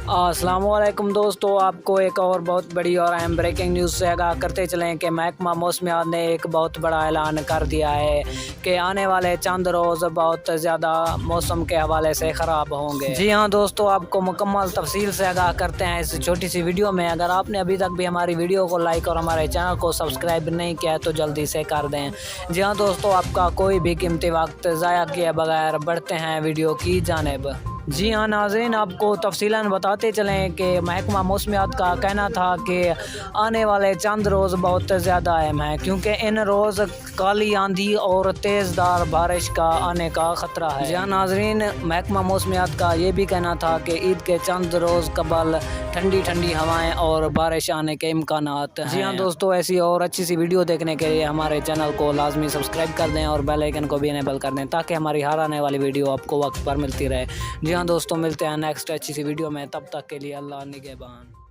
السلام علیکم دوستو، آپ کو ایک اور بہت بڑی اور اہم بریکنگ نیوز سے آگاہ کرتے چلیں کہ محکمہ موسمیات نے ایک بہت بڑا اعلان کر دیا ہے کہ آنے والے چند روز بہت زیادہ موسم کے حوالے سے خراب ہوں گے۔ جی ہاں دوستو، آپ کو مکمل تفصیل سے آگاہ کرتے ہیں اس چھوٹی سی ویڈیو میں۔ اگر آپ نے ابھی تک بھی ہماری ویڈیو کو لائک اور ہمارے چینل کو سبسکرائب نہیں کیا تو جلدی سے کر دیں۔ جی ہاں دوستو، آپ کا کوئی بھی قیمتی وقت ضائع کیے بغیر بڑھتے ہیں ویڈیو کی جانب۔ جی ہاں ناظرین، آپ کو تفصیلاً بتاتے چلیں کہ محکمہ موسمیات کا کہنا تھا کہ آنے والے چند روز بہت زیادہ اہم ہیں کیونکہ ان روز کالی آندھی اور تیز دھار بارش کا آنے کا خطرہ ہے۔ جی ہاں ناظرین، محکمہ موسمیات کا یہ بھی کہنا تھا کہ عید کے چند روز قبل ٹھنڈی ٹھنڈی ہوائیں اور بارش آنے کے امکانات ہیں۔ جی ہاں دوستو، ایسی اور اچھی سی ویڈیو دیکھنے کے لیے ہمارے چینل کو لازمی سبسکرائب کر دیں اور بیل آئیکن کو بھی انیبل کر دیں تاکہ ہماری ہر آنے والی ویڈیو آپ کو وقت پر ملتی رہے۔ جی ہاں دوستو، ملتے ہیں نیکسٹ اچھی سی ویڈیو میں، تب تک کے لیے اللہ نگہبان۔